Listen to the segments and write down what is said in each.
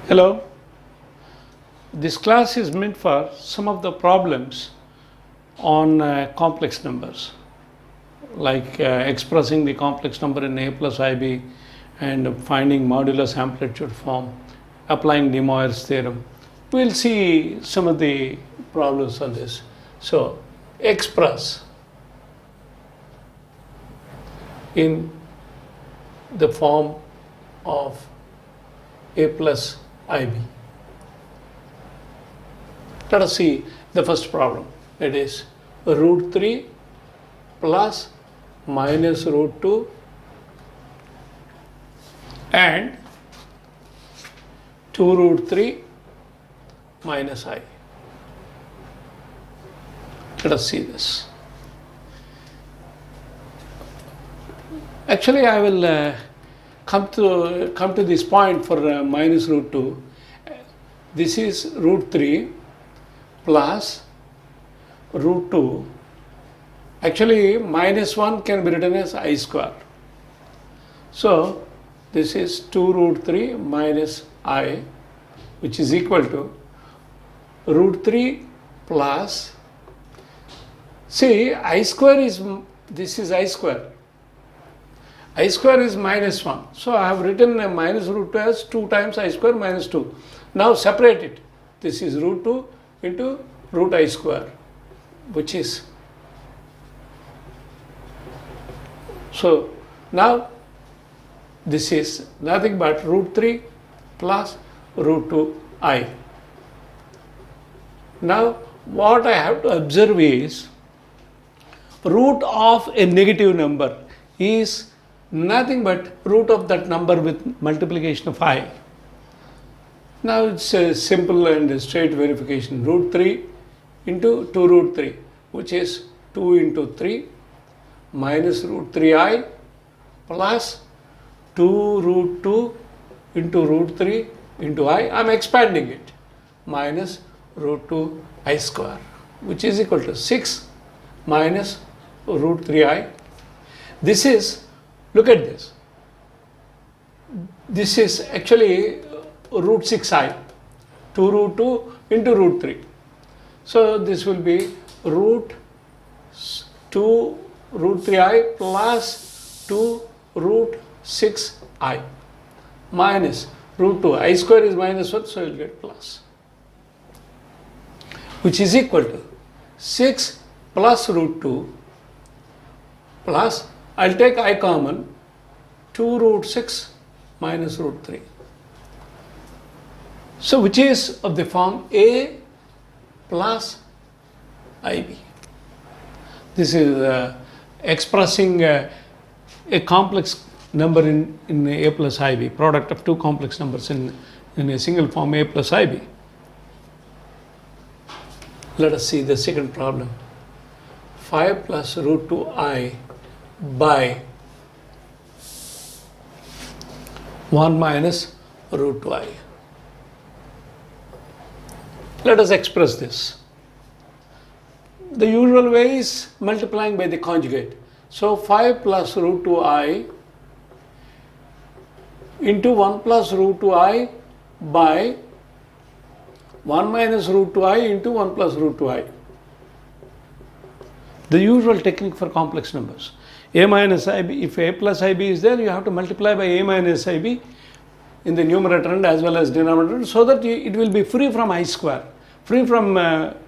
Hello, this class is meant for some of the problems on complex numbers, like expressing the complex number in a plus ib and finding modulus amplitude form, applying De Moivre's theorem. We'll see some of the problems on this. So, express in the form of a plus ib. Let us see the first problem. It is root 3 plus minus root 2 and 2 root 3 minus I. Let us see this. Actually, I will come to this point for minus root 2. This is root 3 plus root 2. Actually, minus 1 can be written as I square. So, this is 2 root 3 minus I, which is equal to root 3 plus, see, I square is, this is I square. I square is minus 1. So, I have written a minus root 2 as 2 times I square minus 2. Now, separate it. This is root 2 into root I square, which is, so now this is nothing but root 3 plus root 2 I. Now, what I have to observe is root of a negative number is nothing but root of that number with multiplication of I. Now it's a simple and straight verification. Root 3 into 2 root 3, which is 2 into 3 minus root 3i plus 2 root 2 into root 3 into I. I am expanding it, minus root 2 I square, which is equal to 6 minus root 3i. This is, look at this. This is actually root 6i, 2 root 2 into root 3. So, this will be root 2 root 3i plus 2 root 6i minus root 2. I square is minus 1, so you will get plus, which is equal to 6 plus root 2 plus, I will take I common, 2 root 6 minus root 3. So, which is of the form A plus IB. This is expressing a complex number in A plus IB, product of two complex numbers in a single form A plus IB. Let us see the second problem. 5 plus root 2i by 1 minus root 2i. Let us express this. The usual way is multiplying by the conjugate. So, 5 plus root 2i into 1 plus root 2i by 1 minus root 2i into 1 plus root 2i. The usual technique for complex numbers. A minus ib, if a plus ib is there, you have to multiply by a minus ib in the numerator and as well as denominator, so that it will be free from I square, free from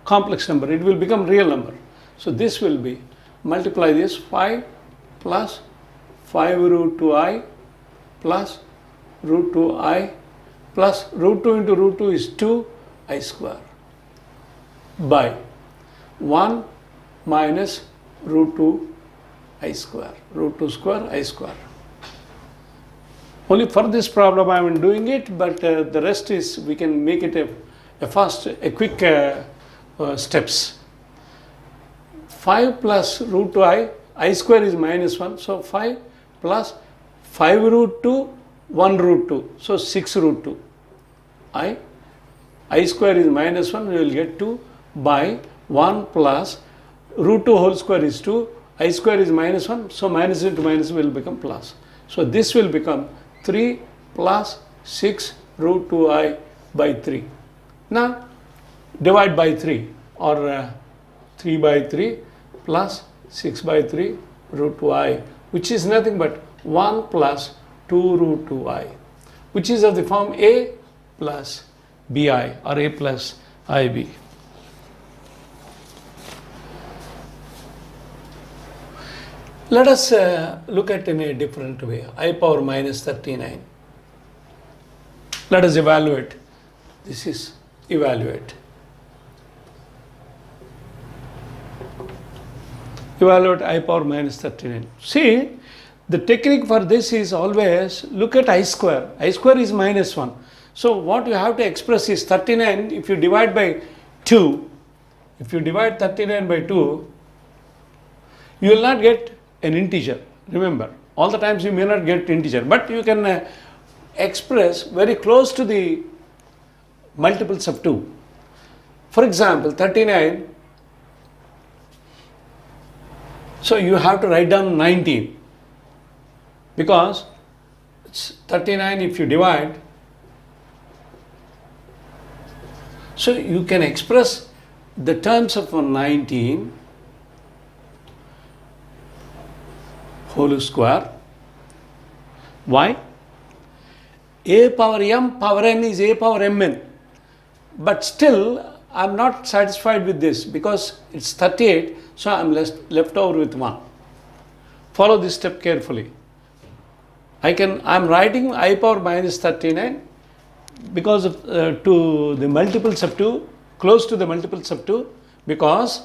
complex number, it will become real number. So, this will be, multiply this 5 plus 5 root 2i plus root 2i plus root 2 into root 2 is 2 I square by 1 minus root 2 I square, root 2 square I square. Only for this problem I am doing it, but the rest is, we can make it a quick steps. 5 plus root 2i, I square is minus 1, so 5 plus 5 root 2, 1 root 2, so 6 root 2. I square is minus 1, we will get 2 by 1 plus root 2 whole square is 2, I square is minus 1, so minus into minus will become plus. So, this will become 3 plus 6 root 2i by 3. Now divide by 3 or 3 by 3 plus 6 by 3 root 2i, which is nothing but 1 plus 2 root 2i, which is of the form a plus bi or a plus ib. Let us look at in a different way. I power minus 39. Let us evaluate. This is evaluate. Evaluate I power minus 39. See, the technique for this is always look at I square. I square is minus 1. So what you have to express is 39 if you divide by 2. If you divide 39 by 2, you will not get an integer. Remember, all the times you may not get integer, but you can express very close to the multiples of 2. For example, 39, so you have to write down 19 because it's 39 if you divide. So you can express the terms of 19 whole square. Why? A power m power n is a power mn. But still, I am not satisfied with this because it's 38, so I am left over with 1. Follow this step carefully. I am writing I power minus 39 because of to the multiples of 2, close to the multiples of 2, because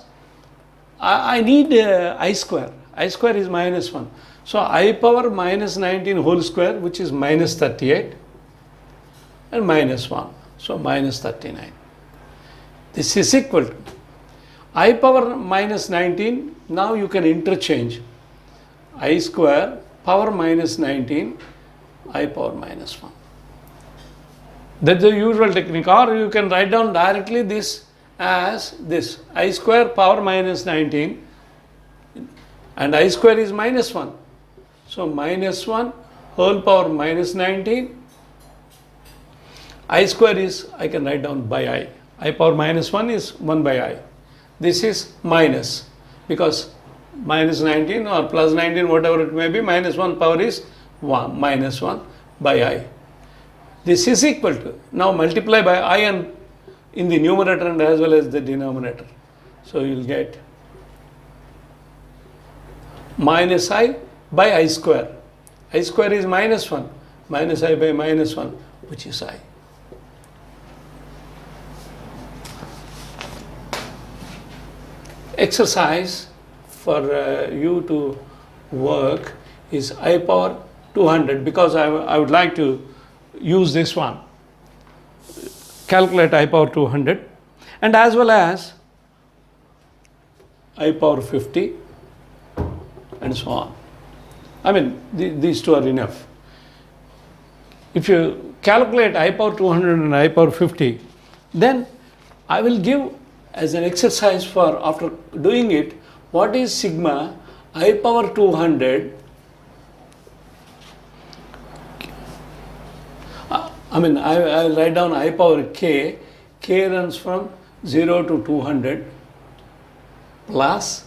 I need I square. I square is minus 1. So I power minus 19 whole square, which is minus 38, and minus 1. So minus 39. This is equal to I power minus 19. Now you can interchange I square power minus 19 I power minus 1. That's the usual technique. Or you can write down directly this as this I square power minus 19 and I square is minus 1. So minus 1 whole power minus 19. I square is, I can write down by I. I power minus 1 is 1 by I. This is minus because minus 19 or plus 19, whatever it may be, minus 1 power is 1, minus 1 by I. This is equal to, now multiply by I and in the numerator and as well as the denominator. So you will get minus I by I square. I square is minus 1, minus I by minus 1, which is I. Exercise for you to work is I power 200 because I would like to use this one. Calculate I power 200 and as well as I power 50 and so on. I mean, these two are enough. If you calculate I power 200 and I power 50, then I will give as an exercise for after doing it, what is sigma I power 200, I will write down I power k runs from 0 to 200 plus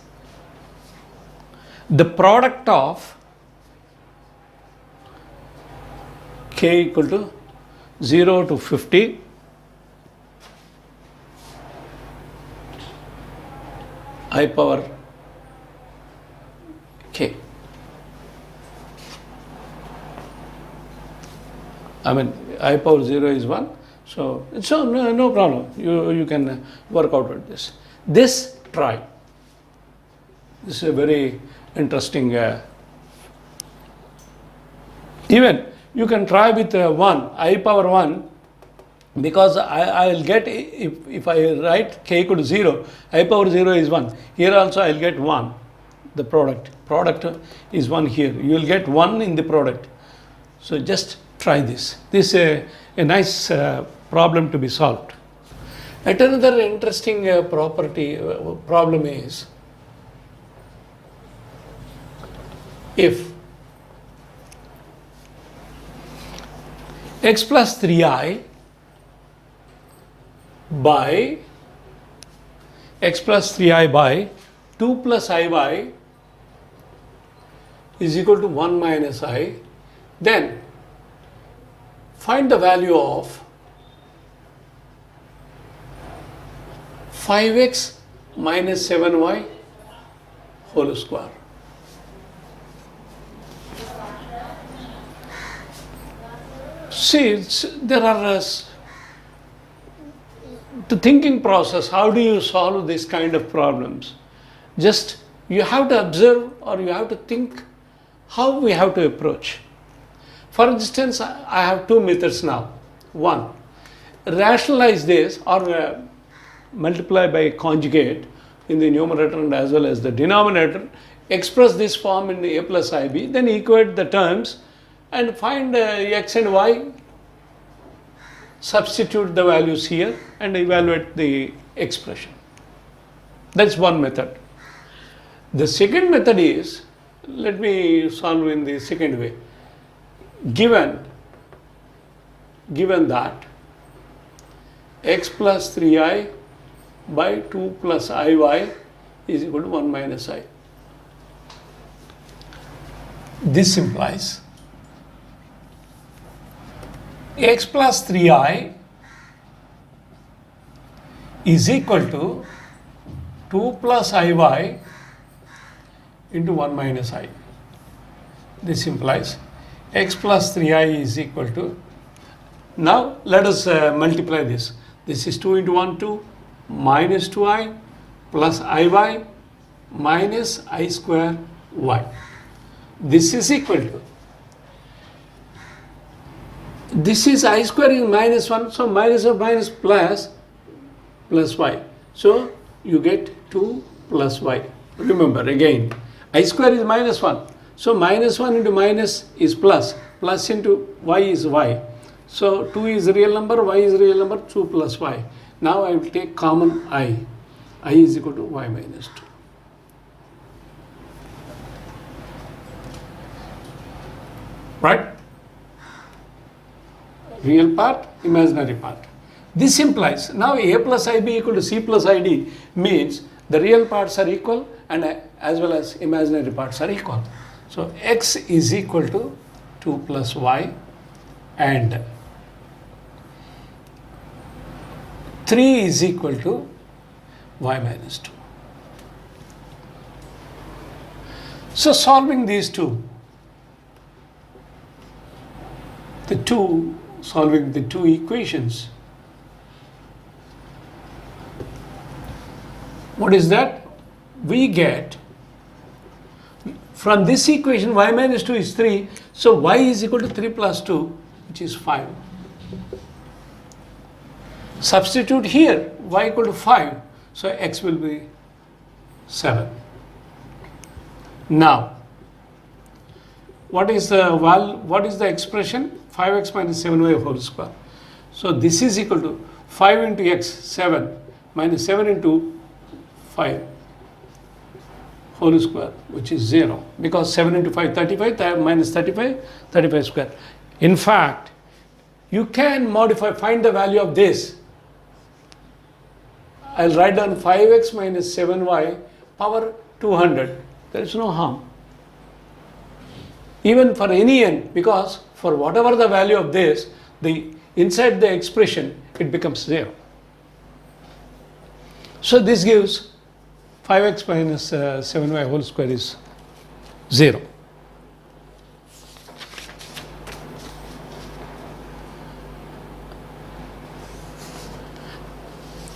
the product of k equal to 0 to 50 I power k. I power 0 is 1. So no problem. You can work out with this. This try. This is a very interesting. Even you can try with 1, I power 1. Because I will get, if I write k equal to 0, I power 0 is 1. Here also I will get 1, the product. Product is 1 here. You will get 1 in the product. So just try this. This is a nice problem to be solved. Yet another interesting problem is, if x plus 3i by x plus 3i by 2 plus iy is equal to 1 minus I. Then find the value of 5x minus 7y whole square. See, there are the thinking process. How do you solve this kind of problems? Just you have to observe, or you have to think how we have to approach. For instance, I have two methods now. One, rationalize this, or multiply by conjugate in the numerator and as well as the denominator, express this form in a plus ib, then equate the terms and find x and y, substitute the values here and evaluate the expression. That's one method. The second method is, let me solve in the second way. Given that x plus 3i by 2 plus iy is equal to 1 minus I. This implies x plus 3i is equal to 2 plus iy into 1 minus I. This implies x plus 3i is equal to, now let us multiply this. This is 2 into 1, 2, minus 2i plus iy minus I square y. This is equal to, this is I square is minus 1, so minus of minus plus y. So you get 2 plus y. Remember again, I square is minus 1. So minus 1 into minus is plus, plus into y is y. So 2 is real number, y is real number, 2 plus y. Now I will take common I is equal to y minus 2. Right? Real part, imaginary part. This implies, now a plus ib equal to c plus id means the real parts are equal and as well as imaginary parts are equal. So x is equal to 2 plus y and 3 is equal to y minus 2. So solving these two, solving the two equations, what is that? We get from this equation y minus 2 is 3, so y is equal to 3 plus 2, which is 5. Substitute here y equal to 5, so x will be 7. Now, what is the expression? 5x minus 7y whole square. So this is equal to 5 into x, 7, minus 7 into 5 whole square, which is 0, because 7 into 5, 35, minus 35, 35 square. In fact, you can modify, find the value of this. I'll write down 5x minus 7y power 200. There is no harm. Even for any n, because for whatever the value of this, inside the expression, it becomes 0. So this gives 5x minus 7y whole square is 0.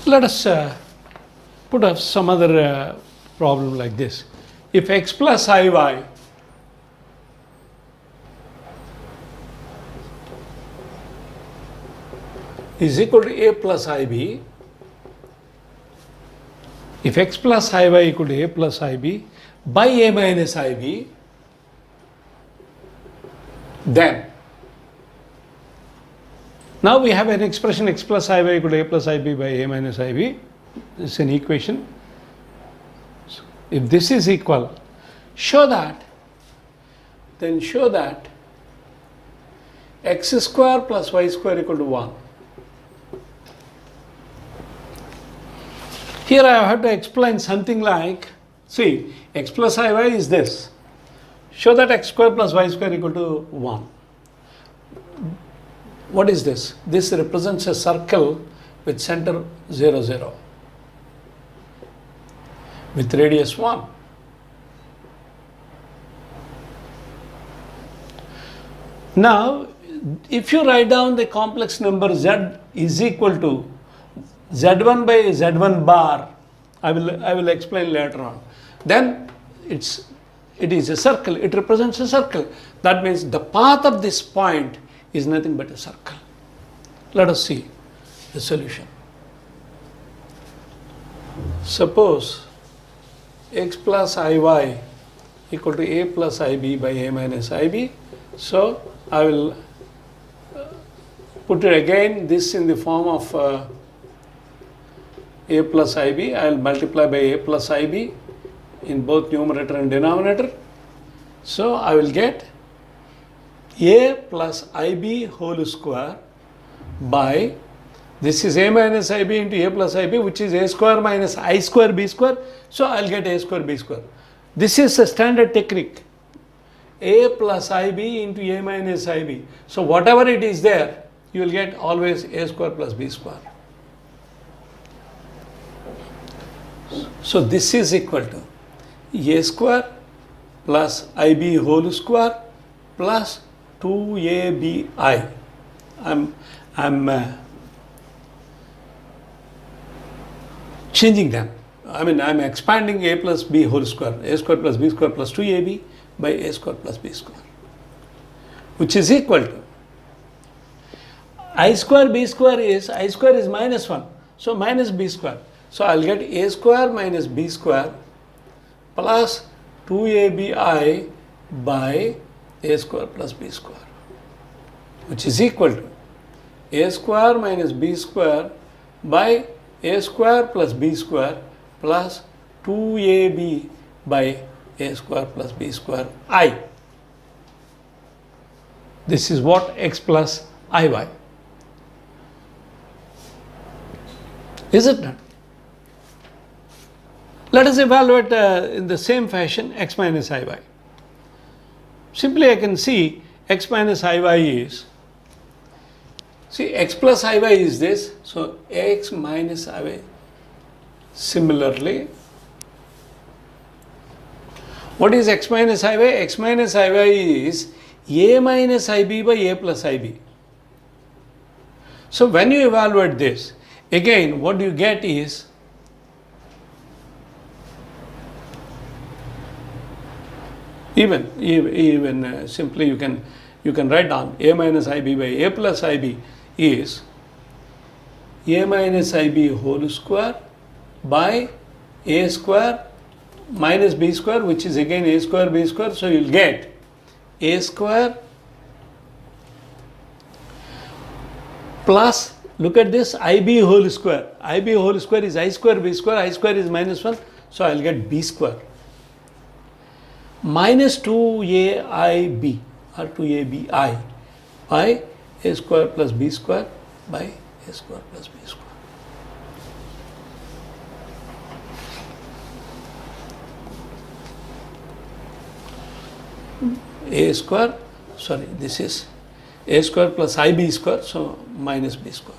Let us put up some other problem like this. If x plus iy is equal to a plus ib, if x plus iy equal to a plus ib by a minus ib, then now we have an expression x plus iy equal to a plus ib by a minus ib. This is an equation. So if this is equal, show that x square plus y square equal to 1. Here I have to explain something like, see, x plus iy is this. Show that x square plus y square equal to 1. What is this? This represents a circle with center 0, 0, with radius 1. Now, if you write down the complex number z is equal to z1 by z1 bar, I will explain later on. Then it is a circle. It represents a circle. That means the path of this point is nothing but a circle. Let us see the solution. Suppose x plus iy equal to a plus ib by a minus ib. So I will put it again, this in the form of a plus ib. I will multiply by a plus ib in both numerator and denominator. So I will get a plus ib whole square by, this is a minus ib into a plus ib, which is a square minus I square b square. So I will get a square b square. This is a standard technique. A plus ib into a minus ib. So whatever it is there, you will get always a square plus b square. So this is equal to a square plus ib whole square plus 2abi. I'm changing them. I'm expanding a plus b whole square, a square plus b square plus 2ab by a square plus b square, which is equal to I square b square is, I square is minus 1, so minus b square. So I'll get a square minus b square plus 2abi by a square plus b square, which is equal to a square minus b square by a square plus b square plus 2ab by a square plus b square I. This is what x plus iy. Is it not? Let us evaluate in the same fashion x minus iy. Simply I can see x minus iy is, see, x plus iy is this, so x minus iy. Similarly, what is x minus iy? X minus iy is a minus ib by a plus ib. So when you evaluate this, again what you get is even simply you can write down a minus ib by a plus ib is a minus ib whole square by a square minus b square, which is again a square b square. So you'll get a square plus, look at this, ib whole square. Ib whole square is I square b square. I square is minus 1, so I'll get b square minus 2aib or 2abi by a square plus b square by a square plus b square. A square, sorry, this is a square plus ib square, so minus b square.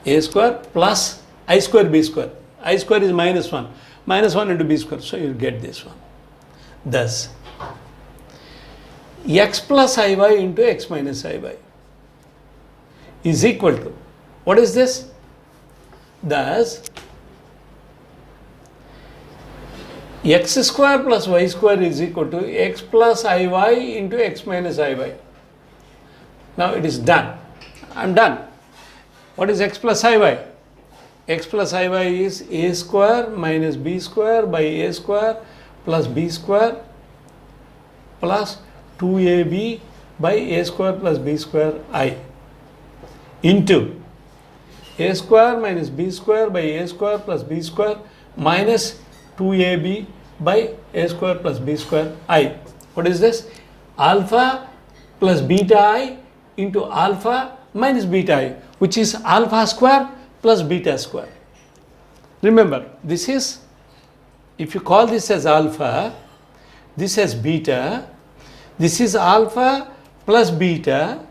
A square plus I square b square. I square is minus 1. Minus 1 into b square, so you'll get this one. Thus, x plus iy into x minus iy is equal to, what is this? Thus, x square plus y square is equal to x plus iy into x minus iy. Now it is done. I'm done. What is x plus iy? X plus iy is a square minus b square by a square plus b square plus 2ab by a square plus b square I into a square minus b square by a square plus b square minus 2ab by a square plus b square I. What is this? Alpha plus beta I into alpha minus beta I, which is alpha square plus beta square. Remember, this is, if you call this as alpha, this as beta, this is alpha plus beta,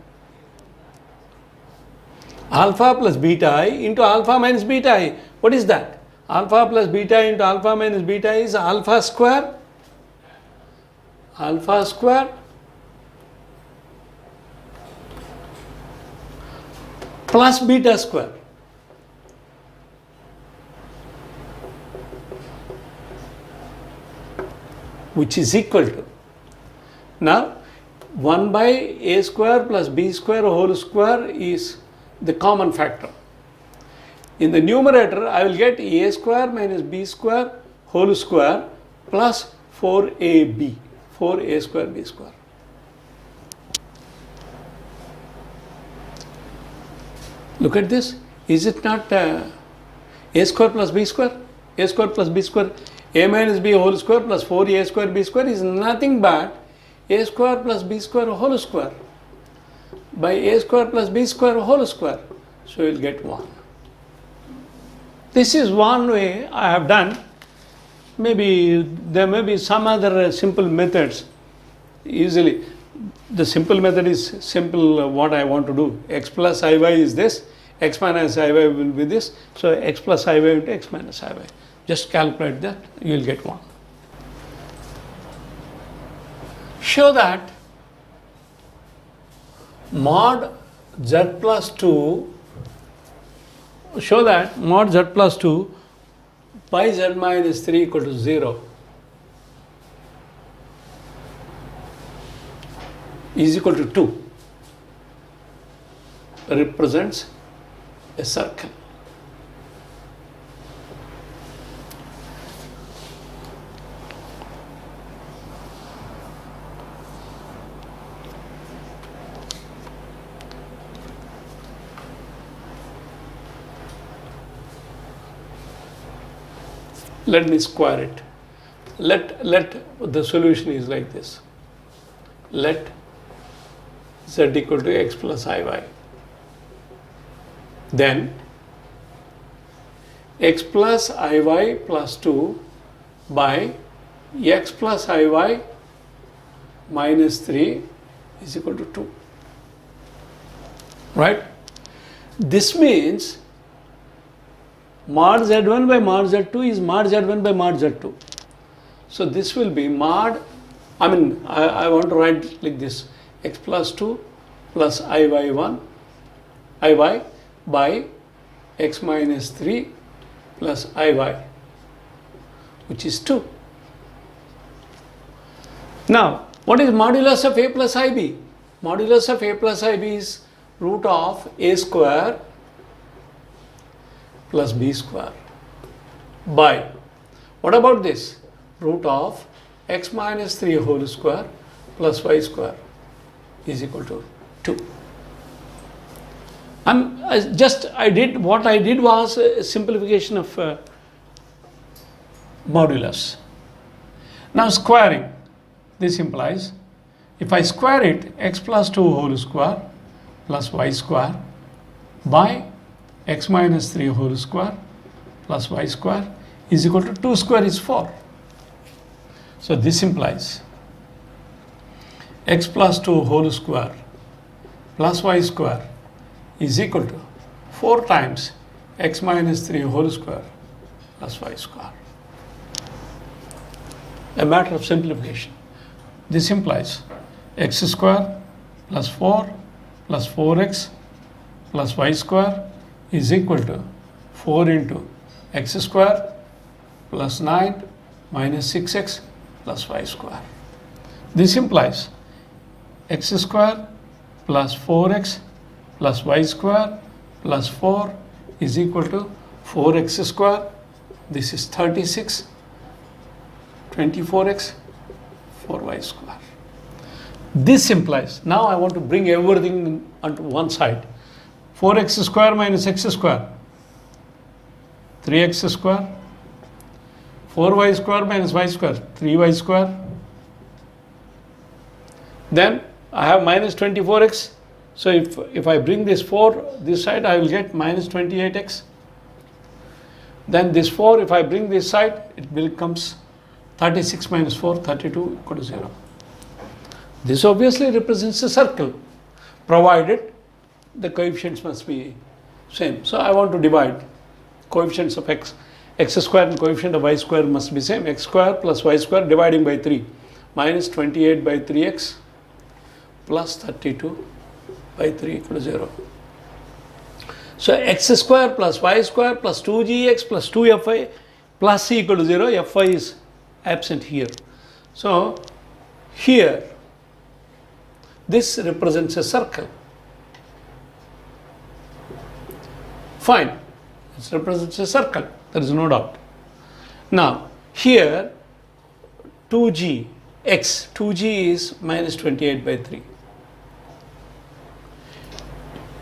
alpha plus beta I into alpha minus beta I. What is that? Alpha plus beta into alpha minus beta is alpha square plus beta square. Which is equal to, now 1 by a square plus b square whole square is the common factor. In the numerator, I will get a square minus b square whole square plus 4ab, 4a square b square. Look at this. Is it not a square plus b square? A square plus b square, a minus b whole square plus 4a square b square is nothing but a square plus b square whole square by a square plus b square whole square. So you will get 1. This is one way I have done. Maybe there may be some other simple methods. Easily, the simple method is simple. What I want to do, x plus iy is this, x minus iy will be this. So x plus iy into x minus iy. Just calculate that, you will get 1. Show that mod z plus 2, show that mod z plus 2 by z minus 3 equal to 0 is equal to 2 represents a circle. Let me square it. Let the solution is like this. Let z equal to x plus iy. Then x plus iy plus 2 by x plus iy minus 3 is equal to 2. Right? This means mod z1 by mod z2 is mod z1 by mod z2. So this will be mod, I want to write like this, x plus 2 plus iy1, iy by x minus 3 plus iy, which is 2. Now, what is modulus of a plus ib? Modulus of a plus ib is root of a square plus b square by, what about this? Root of x minus 3 whole square plus y square is equal to 2. I did was a simplification of modulus. Now squaring, this implies, if I square it, x plus 2 whole square plus y square by x minus 3 whole square plus y square is equal to 2 square is 4. So this implies x plus 2 whole square plus y square is equal to 4 times x minus 3 whole square plus y square. A matter of simplification. This implies x square plus 4 plus 4x plus y square is equal to 4 into x square plus 9 minus 6x plus y square. This implies x square plus 4x plus y square plus 4 is equal to 4x square. This is 36, 24x, 4y square. This implies, now I want to bring everything onto one side. 4x square minus x square, 3x square, 4y square minus y square, 3y square. Then I have minus 24x. So if I bring this 4 this side, I will get minus 28x. Then this 4, if I bring this side, it becomes 36 minus 4, 32 equal to 0. This obviously represents a circle, provided the coefficients must be same. So I want to divide coefficients of x square and coefficient of y square must be same. X square plus y square dividing by 3 minus 28 by 3x plus 32 by 3 equal to 0. So x square plus y square plus 2gx plus 2fy plus c equal to 0. Fy is absent here. So here this represents a circle. Fine, it represents a circle, there is no doubt. Now here 2g is minus 28 by 3.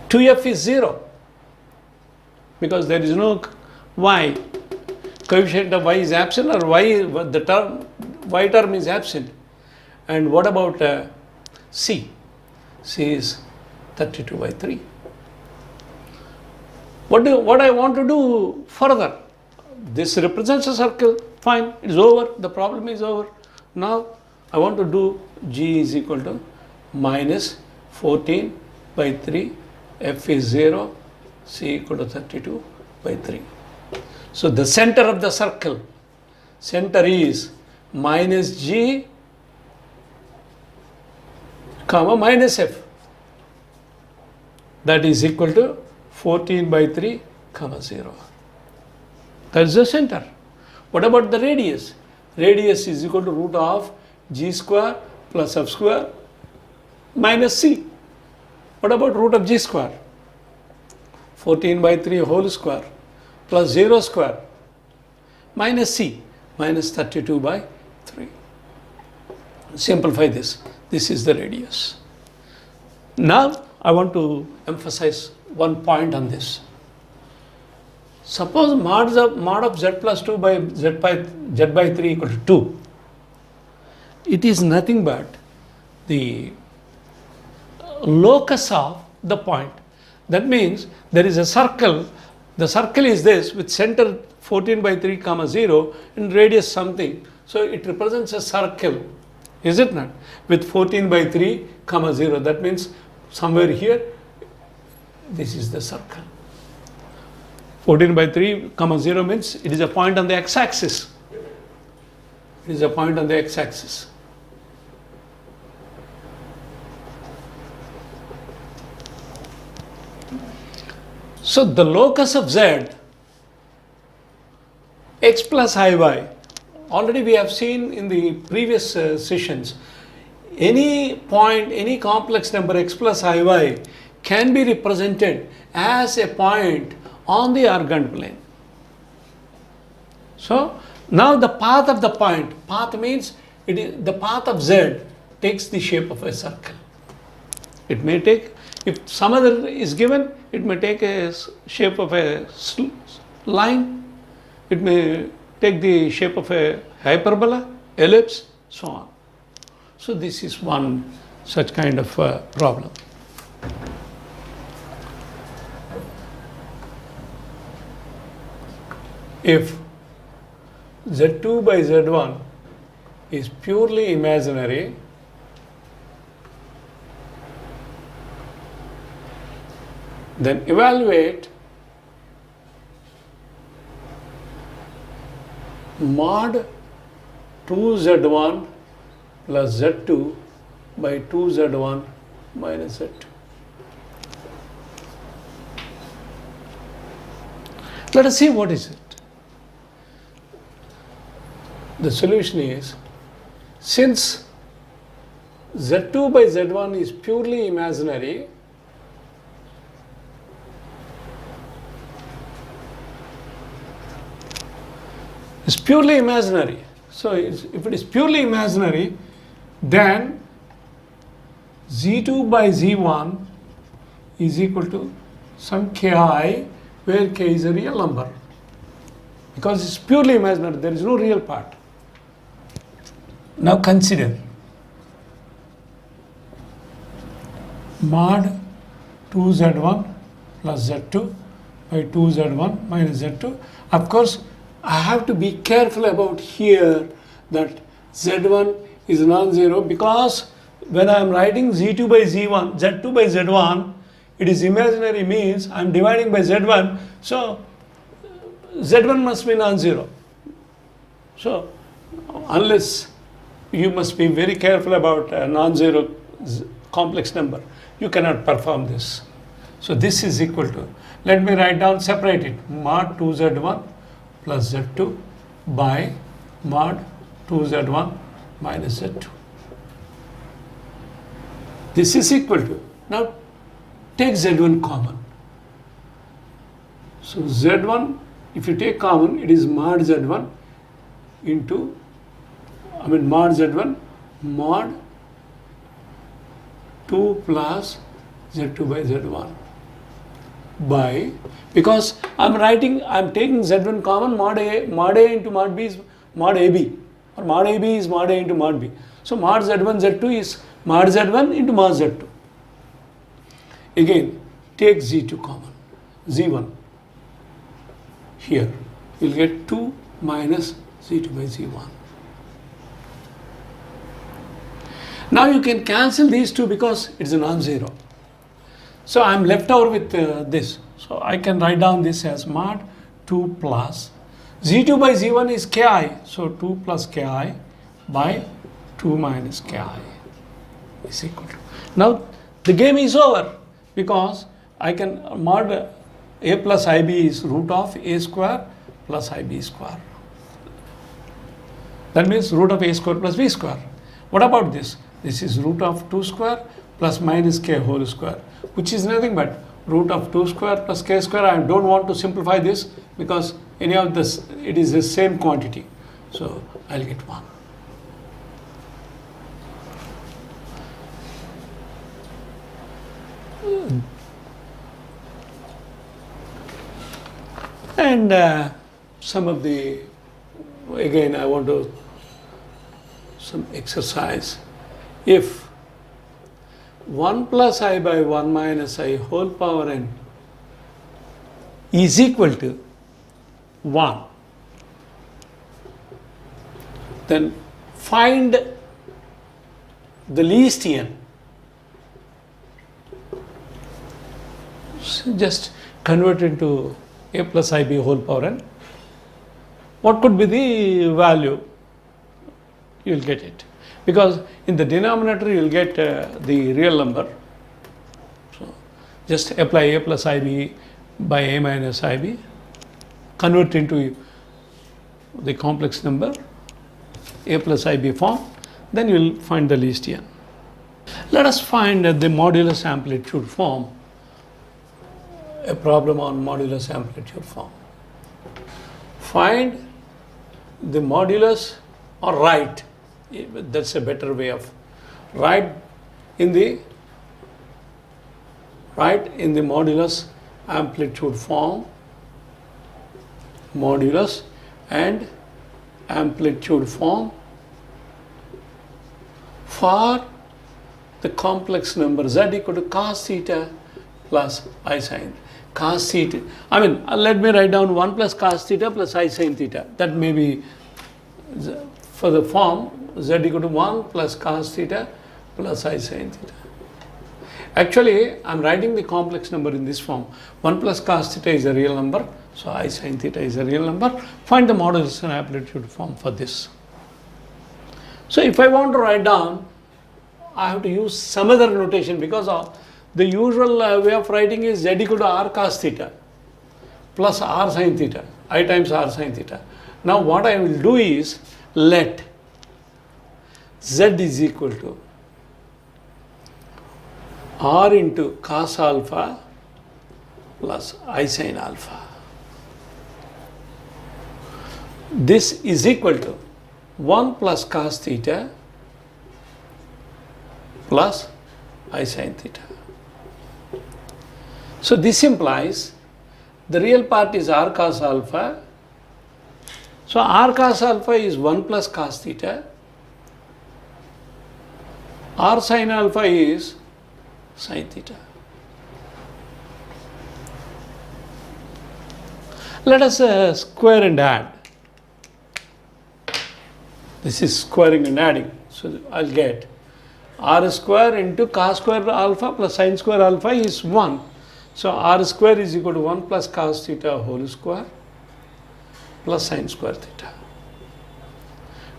2f is 0 because there is no y. Coefficient of y is absent, or y term is absent. And what about c? C is 32 by 3. What I want to do further? This represents a circle. Fine, it's over. The problem is over. Now I want to do g is equal to minus 14 by 3. F is 0. C equal to 32 by 3. So the center of the circle, center is minus g comma minus f. That is equal to 14 by 3 comma 0. That is the center. What about the radius? Radius is equal to root of g square plus f square minus c. What about root of g square? 14 by 3 whole square plus 0 square minus c minus 32 by 3. Simplify this. This is the radius. Now I want to emphasize one point on this. Suppose mod of z plus 2 by z by 3 equal to 2. It is nothing but the locus of the point. That means there is a circle. The circle is this with center 14 by 3 comma 0 and radius something. So it represents a circle, is it not? With 14 by 3 comma 0. That means somewhere here, this is the circle. 14 by 3 comma 0 means it is a point on the x-axis. It is a point on the x-axis. So the locus of z, x plus iy, already we have seen in the previous sessions, any point, any complex number x plus iy can be represented as a point on the Argand plane. So now the path of the point, path means it is the path of z takes the shape of a circle. It may take, if some other is given, it may take a shape of a line, it may take the shape of a hyperbola, ellipse, so on. So this is one such kind of problem. If z2 by z1 is purely imaginary, then evaluate mod 2z1 plus z2 by 2z1 minus z2. Let us see what is it. The solution is, since z2 by z1 is purely imaginary, it's purely imaginary. So if it is purely imaginary, then z2 by z1 is equal to some ki, where k is a real number. Because it's purely imaginary, there is no real part. Now consider mod 2z1 plus z2 by 2z1 minus z2. Of course, I have to be careful about here that z1 is non-zero, because when I am writing z2 by z1, z2 by z1, it is imaginary, means I am dividing by z1, so z1 must be non-zero. So unless you must be very careful about a non-zero complex number, you cannot perform this. So this is equal to, let me write down, separate it, mod 2z1 plus z2 by mod 2z1 minus z2. This is equal to, now take z1 common. So z1, if you take common, it is mod z1 into, mod z1 mod 2 plus z2 by z1 by, because I'm taking z1 common, mod A into mod B is mod AB, or mod AB is mod A into mod B. So mod z1 z2 is mod z1 into mod z2. Again, take z2 common, z1 here, you'll get 2 minus z2 by z1. Now you can cancel these two because it's a non-zero. So I'm left over with this. So I can write down this as mod 2 plus z2 by z1 is ki. So 2 plus ki by 2 minus ki is equal to. Now the game is over, because I can mod a plus ib is root of a square plus ib square. That means root of a square plus b square. What about this? This is root of 2 square plus minus k whole square, which is nothing but root of 2 square plus k square. I don't want to simplify this because any of this, it is the same quantity. So I'll get 1. And some of the, again I want to, some exercise. If 1 plus I by 1 minus I whole power n is equal to 1, then find the least n. So just convert into a plus ib whole power n. What could be the value? You will get it, because in the denominator you will get the real number. So just apply a plus ib by a minus ib, convert into the complex number, a plus ib form, then you will find the least n. Let us find the modulus amplitude form, a problem on modulus amplitude form. Find the modulus, or write, that's a better way of, write in the modulus amplitude form, modulus and amplitude form for the complex number z equal to cos theta plus I sin cos theta. Let me write down 1 plus cos theta plus I sin theta. That may be for the form z equal to 1 plus cos theta plus I sin theta. Actually, I am writing the complex number in this form. 1 plus cos theta is a real number, so I sin theta is a real number. Find the modulus and amplitude form for this. So if I want to write down, I have to use some other notation, because the usual way of writing is z equal to r cos theta plus r sin theta, I times r sin theta. Now what I will do is, let z is equal to r into cos alpha plus I sin alpha. This is equal to 1 plus cos theta plus I sin theta. So this implies the real part is r cos alpha. So r cos alpha is 1 plus cos theta. R sin alpha is sin theta. Let us square and add. This is squaring and adding. So I'll get r square into cos square alpha plus sin square alpha is 1. So r square is equal to 1 plus cos theta whole square plus sin square theta,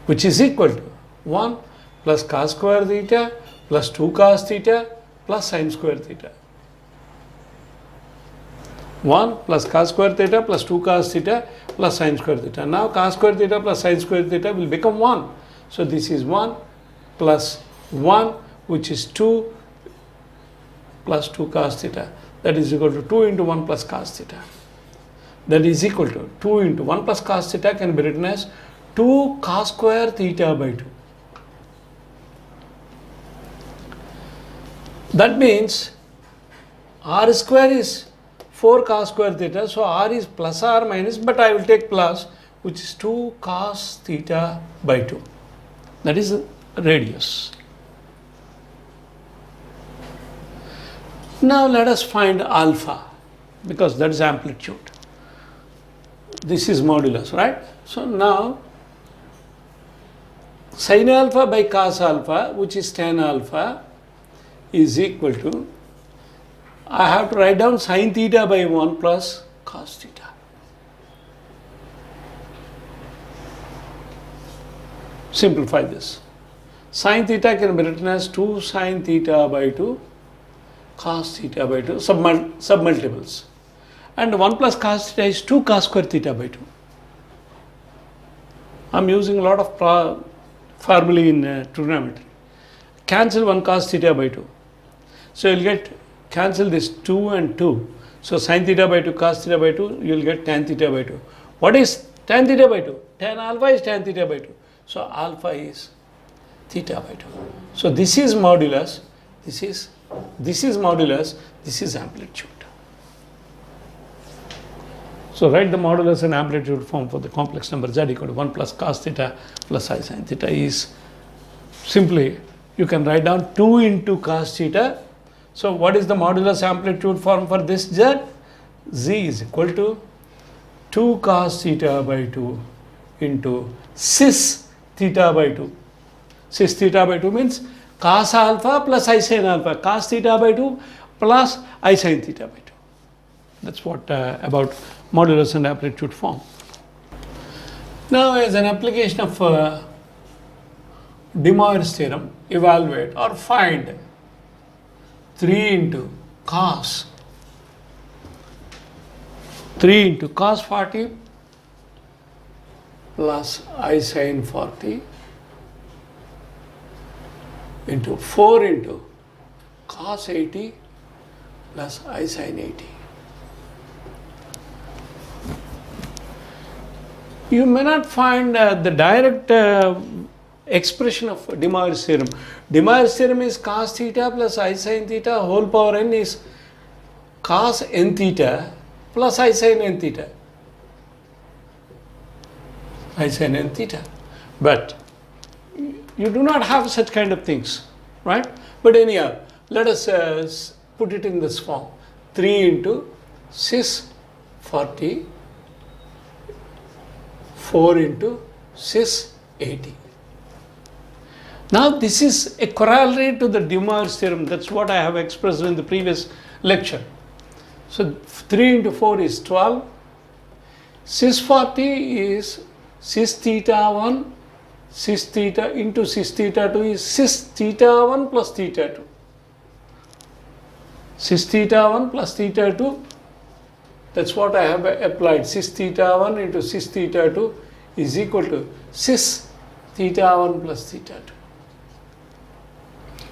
which is equal to 1 plus cos square theta plus 2 cos theta plus sin square theta. 1 plus cos square theta plus 2 cos theta plus sin square theta. Now cos square theta plus sin square theta will become 1. So this is 1 plus 1, which is 2 plus 2 cos theta. That is equal to 2 into 1 plus cos theta. That is equal to 2 into 1 plus cos theta can be written as 2 cos square theta by 2. That means r square is 4 cos square theta, so r is plus or minus, but I will take plus, which is 2 cos theta by 2. That is the radius. Now let us find alpha, because that is amplitude. This is modulus, right? So now sin alpha by cos alpha, which is tan alpha, is equal to, I have to write down sin theta by 1 plus cos theta. Simplify this. Sin theta can be written as 2 sin theta by 2 cos theta by 2 submultiples. And 1 plus cos theta is 2 cos square theta by 2. I am using a lot of formulae in trigonometry. Cancel 1 cos theta by 2. So you will get, cancel this 2 and 2. So sin theta by 2 cos theta by 2, you will get tan theta by 2. What is tan theta by 2? Tan alpha is tan theta by 2. So alpha is theta by 2. So this is modulus, this is modulus, this is amplitude. So write the modulus and amplitude form for the complex number z equal to 1 plus cos theta plus I sin theta is simply, you can write down 2 into cos theta. So what is the modulus amplitude form for this z? Z is equal to 2 cos theta by 2 into cis theta by 2. Cis theta by 2 means cos alpha plus I sin alpha, cos theta by 2 plus I sin theta by 2. That's what about modulus and amplitude form. Now as an application of De Moivre's theorem, evaluate or find 3 into cos 40 plus I sin 40 into 4 into cos 80 plus I sin 80. You may not find the direct expression of De Moivre's theorem. De Moivre's theorem is cos theta plus I sin theta whole power n is cos n theta plus I sin n theta. I sin n theta. But you do not have such kind of things, right? But anyhow, let us put it in this form. 3 into cis 40, 4 into cis 80. Now this is a corollary to the De Moivre's theorem. That's what I have expressed in the previous lecture. So 3 into 4 is 12. Cis 40 is cis theta 1, cis theta into cis theta 2 is cis theta 1 plus theta 2. Cis theta 1 plus theta 2, that's what I have applied. Cis theta 1 into cis theta 2 is equal to cis theta 1 plus theta 2.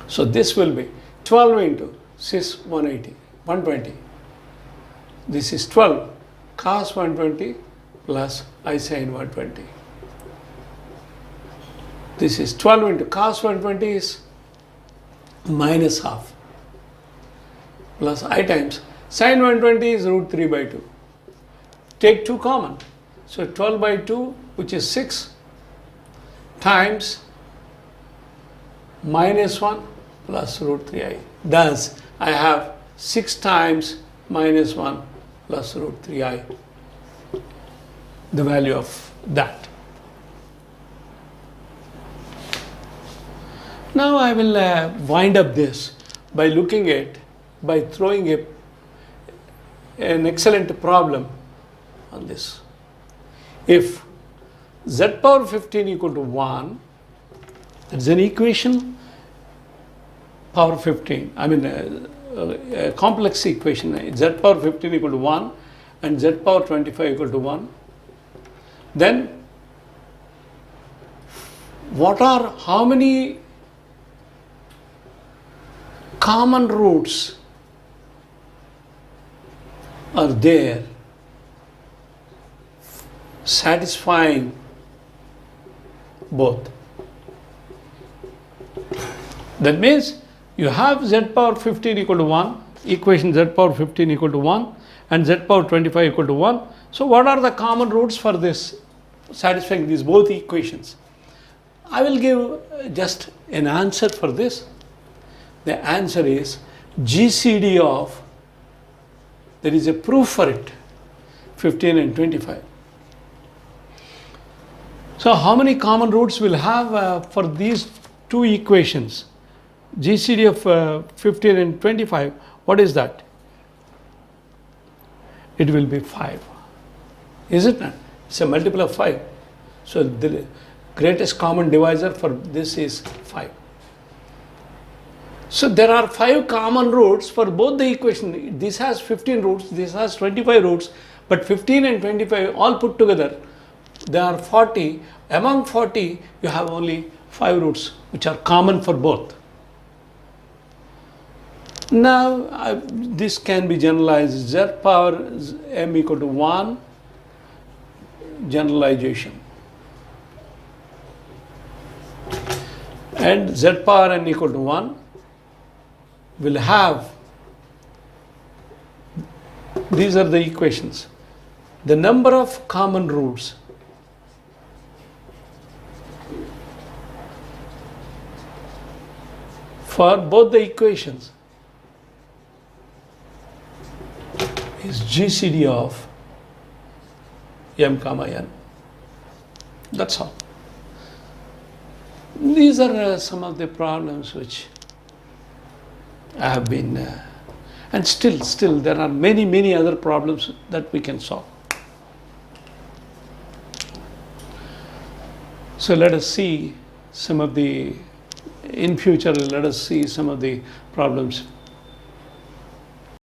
So this will be 12 into cis 120. This is 12 cos 120 plus I sin 120. This is 12 into cos 120 is minus half plus I times sin 120 is root 3 by 2. Take 2 common. So 12 by 2, which is 6, times minus 1 plus root 3i. Thus, I have 6 times minus 1 plus root 3i. the value of that. Now I will wind up this by looking at, by throwing an excellent problem on this. If z power 15 equal to 1, that's an equation, power 15, I mean a complex equation, z power 15 equal to 1 and z power 25 equal to 1, then how many common roots are there satisfying both? That means you have z power 15 equal to 1, equation z power 15 equal to 1 and z power 25 equal to 1. So what are the common roots for this, satisfying these both equations? I will give just an answer for this. The answer is GCD of, there is a proof for it, 15 and 25. So how many common roots will have for these two equations? GCD of 15 and 25, what is that? It will be 5. Is it not? It's a multiple of 5. So the greatest common divisor for this is 5. So there are 5 common roots for both the equation. This has 15 roots, this has 25 roots, but 15 and 25 all put together, there are 40. Among 40, you have only 5 roots which are common for both. Now this can be generalized, z power m equal to 1, generalization, and z power n equal to 1 will have, these are the equations, the number of common roots for both the equations is GCD of m comma n. That's all. These are some of the problems which I have been, and still there are many other problems that we can solve. So let us see some of the, in future let us see some of the problems